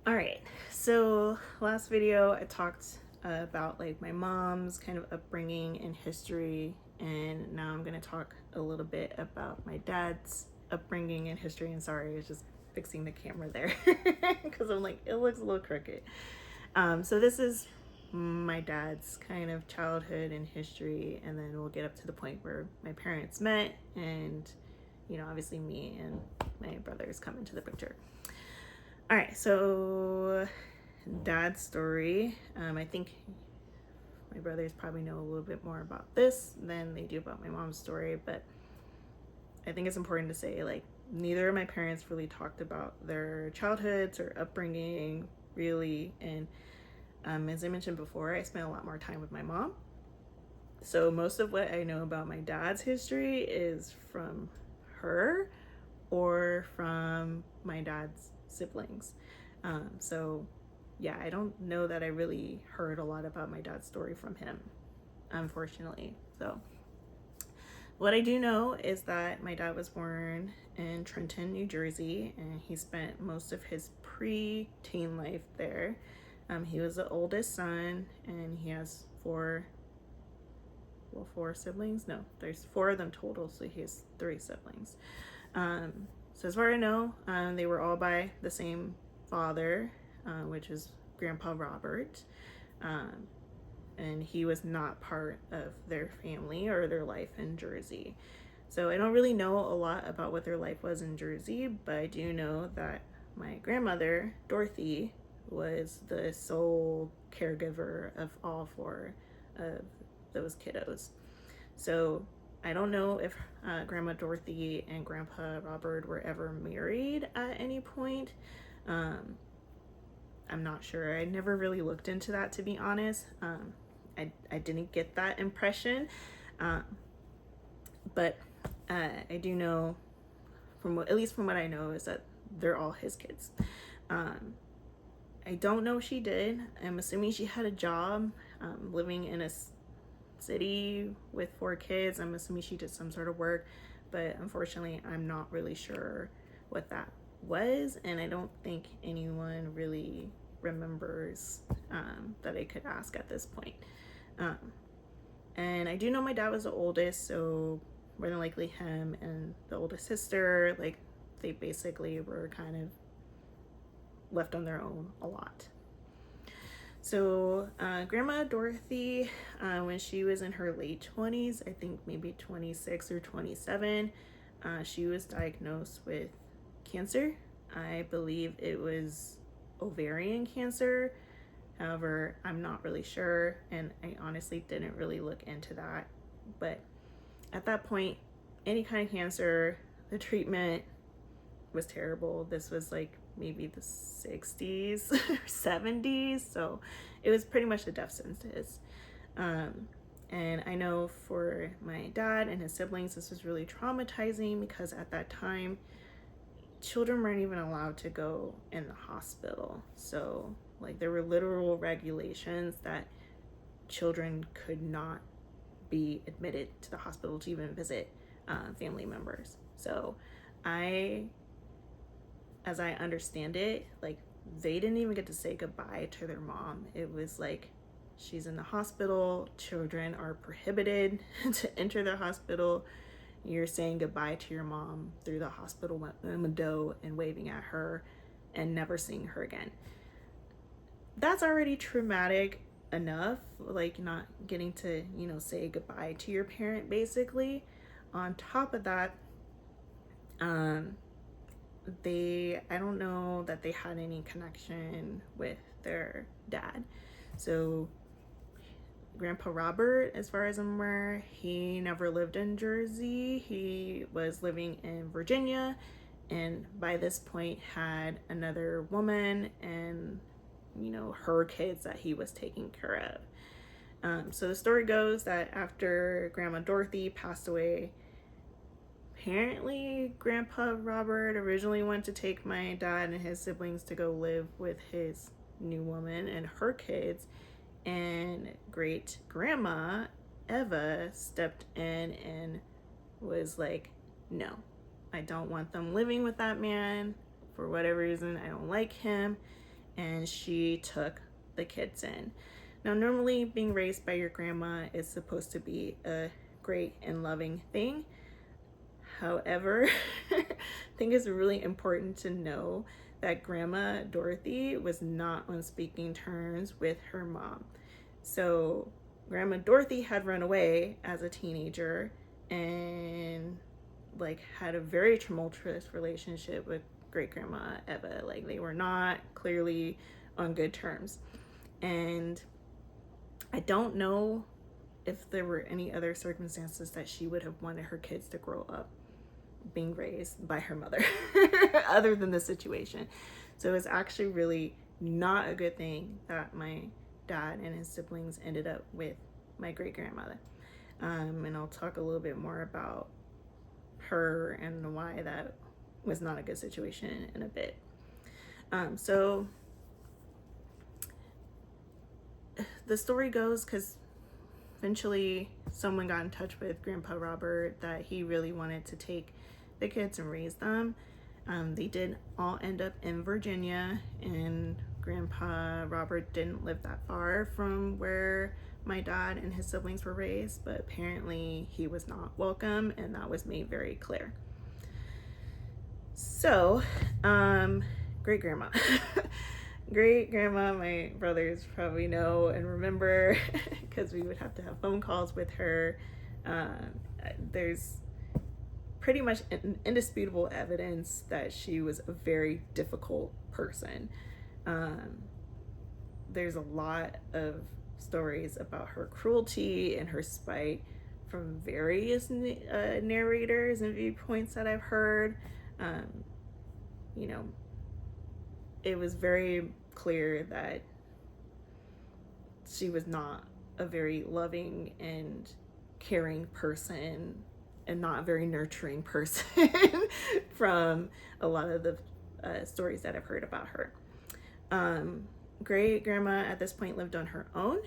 All right, so last video I talked about like my mom's kind of upbringing and history, and now I'm going to talk a little bit about my dad's upbringing and history. And sorry, I was just fixing the camera there because I'm like, it looks a little crooked. So this is my dad's kind of childhood and history, and then we'll get up to the point where my parents met, and obviously me and my brothers come into the picture. All right, so dad's story. I think my brothers probably know a little bit more about this than they do about my mom's story, but I think it's important to say, like, neither of my parents really talked about their childhoods or upbringing, really. And as I mentioned before, I spent a lot more time with my mom. So most of what I know about my dad's history is from her or from my dad's siblings. So yeah, I don't know that I really heard a lot about my dad's story from him, unfortunately. So what I do know is that my dad was born in Trenton, New Jersey, and he spent most of his pre-teen life there. He was the oldest son, and he has four siblings. No, there's four of them total, so he has three siblings. So as far as I know, they were all by the same father, which is Grandpa Robert. And he was not part of their family or their life in Jersey. So I don't really know a lot about what their life was in Jersey, but I do know that my grandmother, Dorothy, was the sole caregiver of all four of those kiddos. So I don't know if Grandma Dorothy and Grandpa Robert were ever married at any point. I'm not sure. I never really looked into that, to be honest. I didn't get that impression. But I do know, at least from what I know, is that they're all his kids. I don't know if she did. I'm assuming she had a job living in a city with four kids. I'm assuming she did some sort of work, but unfortunately I'm not really sure what that was, and I don't think anyone really remembers that I could ask at this point. And I do know my dad was the oldest, so more than likely him and the oldest sister, like, they basically were kind of left on their own a lot. So Grandma Dorothy, when she was in her late 20s, I think maybe 26 or 27, she was diagnosed with cancer. I believe it was ovarian cancer. However, I'm not really sure, and I honestly didn't really look into that. But at that point, any kind of cancer, the treatment was terrible. This was like maybe the 60s or 70s, so it was pretty much a death sentence. And I know for my dad and his siblings, this was really traumatizing because at that time, children weren't even allowed to go in the hospital. So like, there were literal regulations that children could not be admitted to the hospital to even visit family members. So as I understand it, like, they didn't even get to say goodbye to their mom. It was like, she's in the hospital, children are prohibited to enter the hospital. You're saying goodbye to your mom through the hospital window and waving at her and never seeing her again. That's already traumatic enough, like, not getting to, say goodbye to your parent, basically. On top of that, I don't know that they had any connection with their dad. So Grandpa Robert, as far as I'm aware, he never lived in Jersey. He was living in Virginia, and by this point had another woman and her kids that he was taking care of. So the story goes that after Grandma Dorothy passed away, apparently Grandpa Robert originally wanted to take my dad and his siblings to go live with his new woman and her kids, and great grandma Eva stepped in and was like, no, I don't want them living with that man. For whatever reason, I don't like him. and she took the kids in. Now, normally being raised by your grandma is supposed to be a great and loving thing. However, I think it's really important to know that Grandma Dorothy was not on speaking terms with her mom. So Grandma Dorothy had run away as a teenager and like had a very tumultuous relationship with great grandma Eva. Like they were not clearly on good terms. And I don't know if there were any other circumstances that she would have wanted her kids to grow up being raised by her mother other than the situation. So it's actually really not a good thing that my dad and his siblings ended up with my great grandmother. And I'll talk a little bit more about her and why that was not a good situation in a bit. So the story goes, because eventually someone got in touch with Grandpa Robert that he really wanted to take the kids and raise them. They did all end up in Virginia, and Grandpa Robert didn't live that far from where my dad and his siblings were raised, but apparently he was not welcome, and that was made very clear. So, great grandma. Great grandma, my brothers probably know and remember because we would have to have phone calls with her. There's pretty much indisputable evidence that she was a very difficult person. There's a lot of stories about her cruelty and her spite from various narrators and viewpoints that I've heard. You know, it was very clear that she was not a very loving and caring person and not a very nurturing person from a lot of the stories that I've heard about her. Great grandma at this point lived on her own.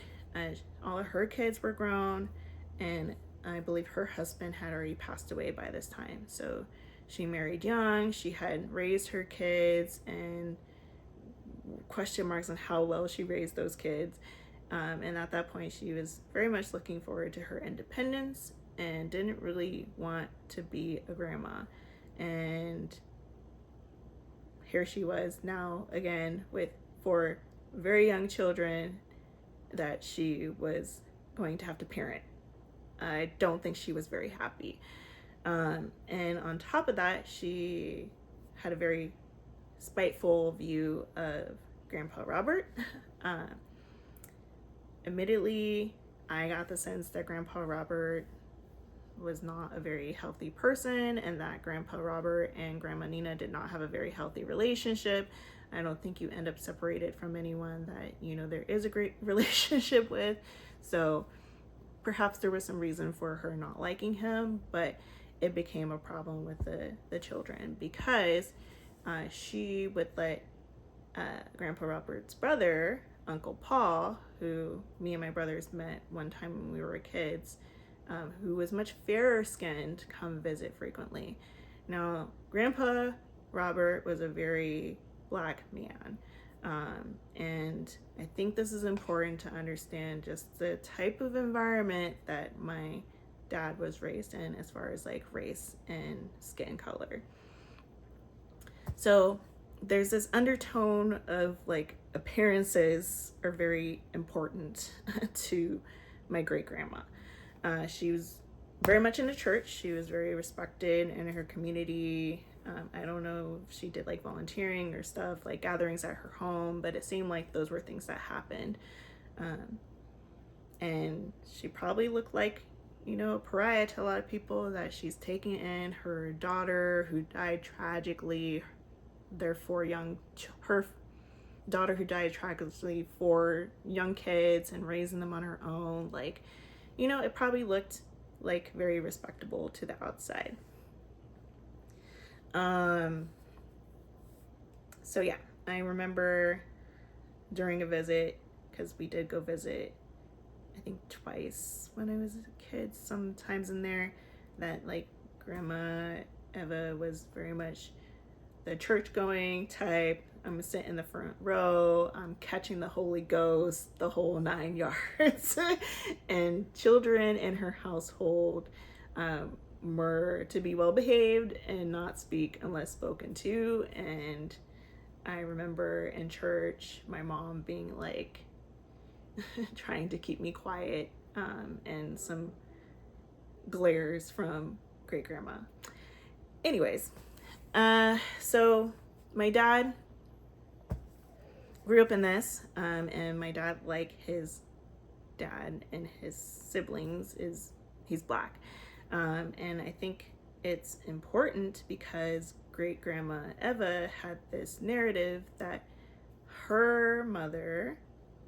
All of her kids were grown, and I believe her husband had already passed away by this time. So she married young, she had raised her kids, and question marks on how well she raised those kids. And at that point, she was very much looking forward to her independence and didn't really want to be a grandma. And here she was now again with 4 very young children that she was going to have to parent. I don't think she was very happy. And on top of that, she had a very spiteful view of Grandpa Robert. Admittedly, I got the sense that Grandpa Robert was not a very healthy person and that Grandpa Robert and Grandma Nina did not have a very healthy relationship. I don't think you end up separated from anyone that, you know, there is a great relationship with. So perhaps there was some reason for her not liking him, but it became a problem with the children because she would let Grandpa Robert's brother, Uncle Paul, who me and my brothers met one time when we were kids, who was much fairer skinned, come visit frequently. Now, Grandpa Robert was a very Black man, and I think this is important to understand just the type of environment that my dad was raised in as far as like race and skin color. So there's this undertone of like appearances are very important to my great grandma. She was very much in the church. She was very respected in her community. I don't know if she did like volunteering or stuff like gatherings at her home, but it seemed like those were things that happened. And she probably looked like, you know, a pariah to a lot of people, that she's taking in her daughter who died tragically, her daughter who died tragically, 4 young kids, and raising them on her own. Like, you know, it probably looked like very respectable to the outside. So yeah, I remember during a visit, because we did go visit, I think twice when I was a kid, sometimes in there, that like Grandma Eva was very much the church going type, I'm gonna sit in the front row. I'm catching the Holy Ghost, the whole 9 yards. And children in her household were to be well behaved and not speak unless spoken to. And I remember in church, my mom being like, trying to keep me quiet, and some glares from great grandma. Anyways, so my dad grew up in this, and my dad, like his dad and his siblings, he's Black. And I think it's important because great grandma Eva had this narrative that her mother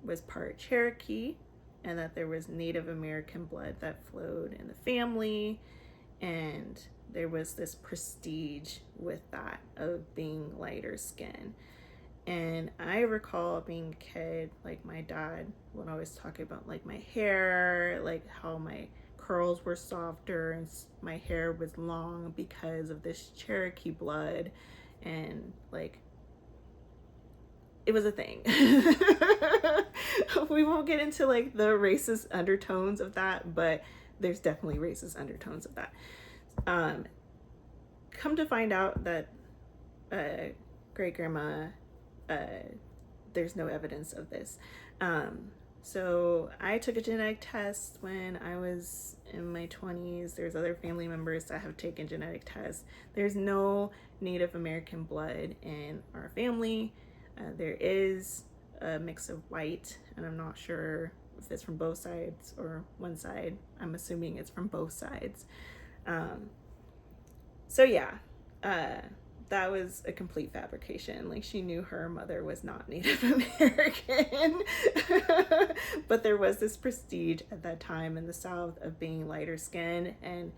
was part Cherokee and that there was Native American blood that flowed in the family, and there was this prestige with that of being lighter skin. And I recall being a kid, like my dad would always talk about like my hair, like how my curls were softer and my hair was long because of this Cherokee blood, and like it was a thing. We won't get into like the racist undertones of that, but there's definitely racist undertones of that. Come to find out that great grandma, there's no evidence of this. So I took a genetic test when I was in my 20s. There's other family members that have taken genetic tests. There's no Native American blood in our family. There is a mix of white, and I'm not sure if it's from both sides or one side. I'm assuming it's from both sides. So yeah, that was a complete fabrication. Like, she knew her mother was not Native American. But there was this prestige at that time in the South of being lighter skinned, and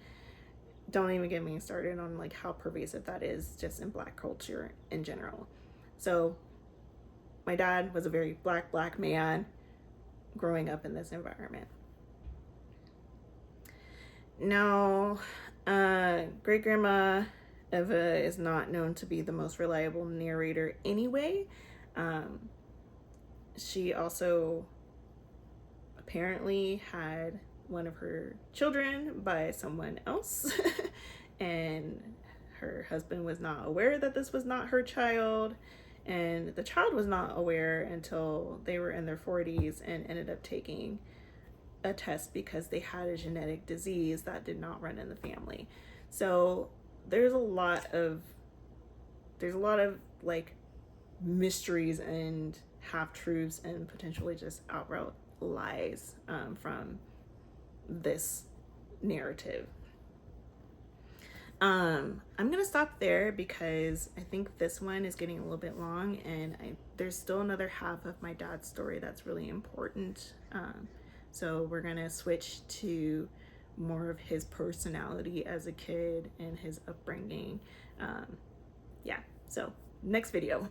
don't even get me started on like how pervasive that is just in Black culture in general. So my dad was a very black man growing up in this environment. Now, great grandma Eva is not known to be the most reliable narrator anyway. She also apparently had one of her children by someone else, and her husband was not aware that this was not her child, and the child was not aware until they were in their 40s and ended up taking a test because they had a genetic disease that did not run in the family. So there's a lot of like mysteries and half-truths and potentially just outright lies from this narrative. I'm gonna stop there because I think this one is getting a little bit long, and there's still another half of my dad's story that's really important. So we're gonna switch to more of his personality as a kid and his upbringing. Yeah, so next video.